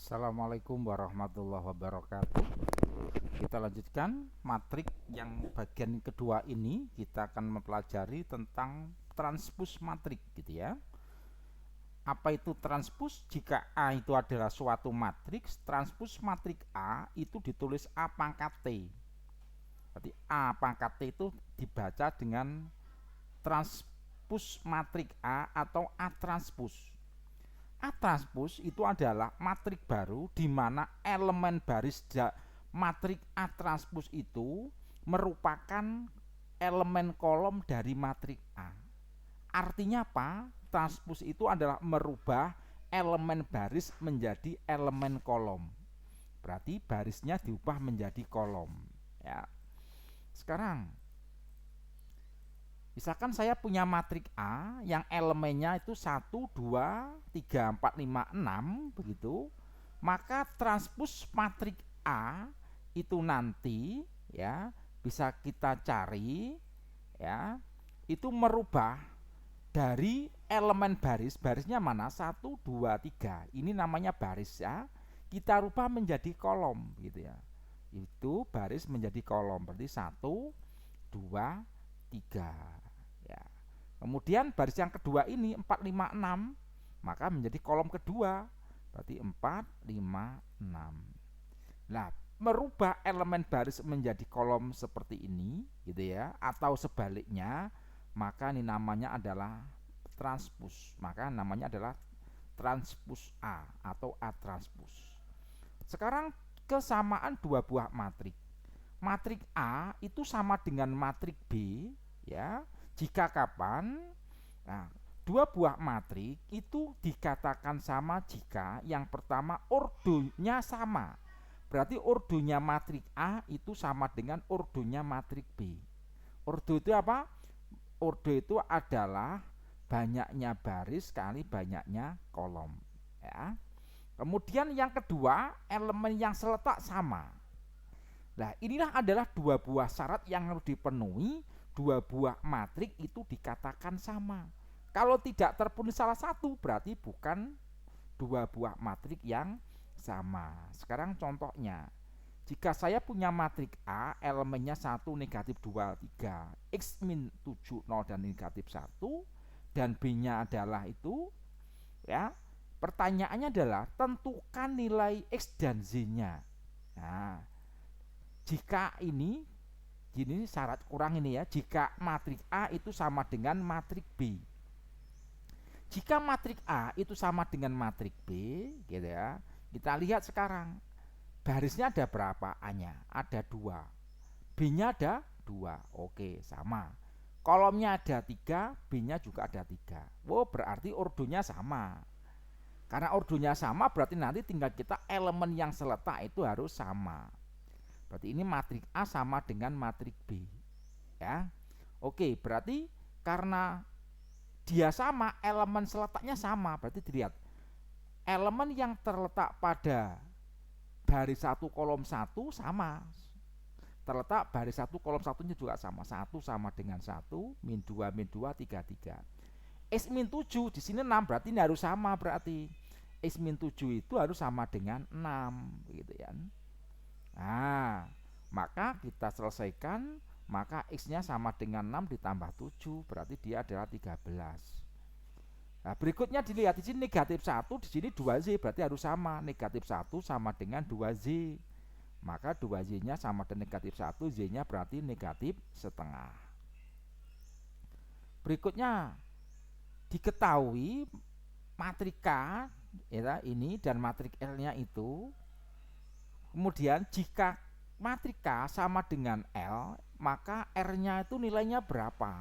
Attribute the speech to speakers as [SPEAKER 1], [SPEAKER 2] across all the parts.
[SPEAKER 1] Assalamualaikum warahmatullahi wabarakatuh. Kita lanjutkan matrik yang bagian kedua ini. Kita akan mempelajari tentang transpos matrik gitu ya. Apa itu transpos? Jika A itu adalah suatu matriks, transpos matrik A itu ditulis A pangkat T. Berarti A pangkat T itu dibaca dengan transpos matrik A atau A transpos. A transpos itu adalah matrik baru di mana elemen baris matrik A transpos itu merupakan elemen kolom dari matrik A. Artinya apa? Transpos itu adalah merubah elemen baris menjadi elemen kolom. Berarti barisnya diubah menjadi kolom. Ya. Sekarang misalkan saya punya matrik A yang elemennya itu 1, 2, 3, 4, 5, 6 begitu. Maka transpos matrik A itu nanti ya bisa kita cari ya, itu merubah dari elemen barisnya mana? 1, 2, 3. Ini namanya baris ya. Kita rubah menjadi kolom gitu ya. Itu baris menjadi kolom berarti 1, 2, 3 ya. Kemudian baris yang kedua ini 4, 5, 6 maka menjadi kolom kedua berarti 4, 5, 6. Nah, merubah elemen baris menjadi kolom seperti ini gitu ya, atau sebaliknya, maka ini namanya adalah transpos. Maka namanya adalah transpos A atau A transpos. Sekarang kesamaan dua buah matrik. Matrik A itu sama dengan matrik B ya. Jika kapan? Nah, dua buah matrik itu dikatakan sama jika yang pertama ordonya sama. Berarti ordonya matrik A itu sama dengan ordonya matrik B. Ordo itu apa? Ordo itu adalah banyaknya baris kali banyaknya kolom ya. Kemudian yang kedua, elemen yang seletak sama. Nah, inilah adalah dua buah syarat yang harus dipenuhi. Dua buah matrik itu dikatakan sama. Kalau tidak terpenuhi salah satu, berarti bukan dua buah matrik yang sama. Sekarang contohnya, jika saya punya matrik A, elemennya 1, negatif 2, 3, X min 7, 0 dan negatif 1, dan B-nya adalah itu ya. Pertanyaannya adalah tentukan nilai X dan Z-nya. Nah, jika ini syarat kurang ini ya, jika matrik A itu sama dengan matrik B. Jika matrik A itu sama dengan matrik B gitu ya, kita lihat sekarang barisnya ada berapa? A-nya ada 2, B-nya ada 2, oke sama. Kolomnya ada 3, B-nya juga ada 3. Oh, berarti ordonya sama. Karena ordonya sama berarti nanti tinggal kita elemen yang seletak itu harus sama. Berarti ini matrik A sama dengan matrik B ya. Oke, berarti karena dia sama, elemen seletaknya sama, berarti dilihat elemen yang terletak pada baris 1 kolom 1 sama. Terletak baris 1 kolom 1-nya juga sama. 1 sama dengan 1, min 2, min 2, 3, 3. X min 7 di sini 6, berarti ini harus sama berarti. X min 7 itu harus sama dengan 6 gitu ya. Nah, maka kita selesaikan, maka X-nya sama dengan 6 ditambah 7, berarti dia adalah 13. Nah, berikutnya dilihat di sini negatif 1, di sini 2Z, berarti harus sama. Negatif 1 sama dengan 2Z. Maka 2Z-nya sama dengan negatif 1, Z-nya berarti negatif setengah. Berikutnya diketahui matrik K ya, ini dan matrik L-nya itu. Kemudian jika matrik K sama dengan L, maka R-nya itu nilainya berapa?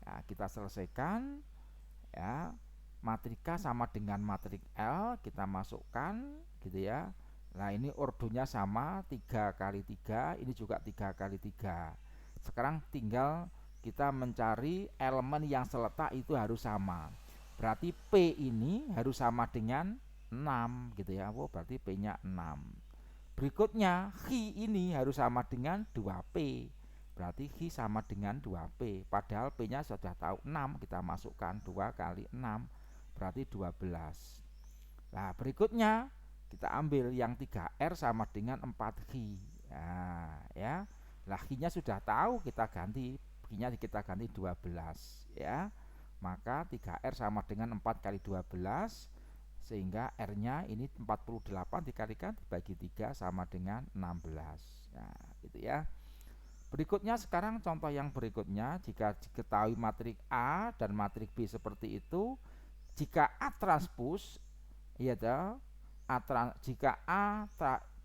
[SPEAKER 1] Ya, kita selesaikan ya. Matrik K sama dengan matrik L, kita masukkan gitu ya. Nah, ini ordonya sama, 3 kali 3, ini juga 3 kali 3. Sekarang tinggal kita mencari elemen yang seletak itu harus sama. Berarti P ini harus sama dengan 6 gitu ya. Oh, berarti P-nya 6. Berikutnya Hi ini harus sama dengan 2P. Berarti Hi sama dengan 2P. Padahal P-nya sudah tahu 6, kita masukkan 2 kali 6 berarti 12. Nah, berikutnya kita ambil yang 3R sama dengan 4Q. Nah, ya. Lah Q-nya sudah tahu, kita ganti. Q-nya kita ganti 12 ya. Maka 3R sama dengan 4 kali 12, sehingga R-nya ini 48 dikalikan dibagi 3 sama dengan 16. Nah, gitu ya. Berikutnya sekarang contoh yang berikutnya, jika diketahui matrik A dan matrik B seperti itu, jika A transpose, iya toh, jika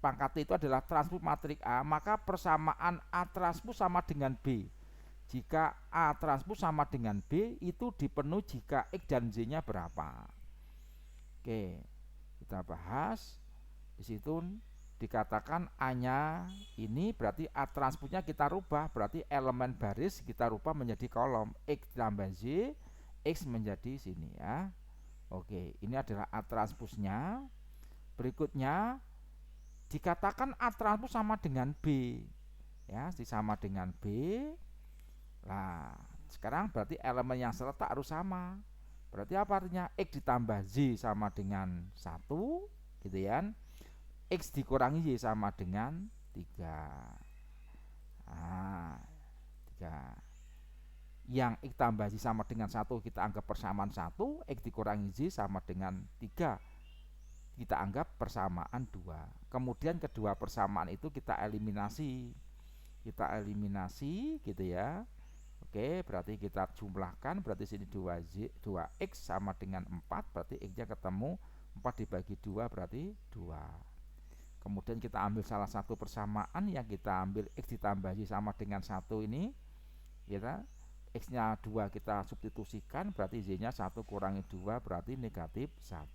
[SPEAKER 1] pangkat itu adalah transpose matrik A, maka persamaan A transpose sama dengan B. Jika A transpose sama dengan B, itu dipenuhi jika X dan Z-nya berapa. Oke, kita bahas. Di situ dikatakan A-nya ini berarti A transpose-nya kita rubah, berarti elemen baris kita rubah menjadi kolom. X tambah Z, X menjadi sini ya. Oke, ini adalah A transpose-nya. Berikutnya dikatakan A transpose sama dengan B. Ya, sama dengan B. Nah, sekarang berarti elemen yang serta harus sama. Berarti apa artinya? X ditambah Z sama dengan 1, gitu ya. X dikurangi Y sama dengan 3. Nah, 3. Yang X tambah Z sama dengan 1 kita anggap persamaan 1, X dikurangi Z sama dengan 3 kita anggap persamaan 2. Kemudian kedua persamaan itu kita eliminasi gitu ya. Oke, berarti kita jumlahkan, berarti sini 2X sama dengan 4, berarti X nya ketemu 4 dibagi 2 berarti 2. Kemudian kita ambil salah satu persamaan yang kita ambil X ditambah Y sama dengan 1 ini, kita X nya 2 kita substitusikan, berarti Z nya 1 kurangi 2 berarti negatif 1,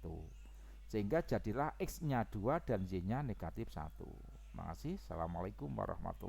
[SPEAKER 1] sehingga jadilah X nya 2 dan Z nya negatif 1. Terima kasih. Assalamualaikum warahmatullahi wabarakatuh.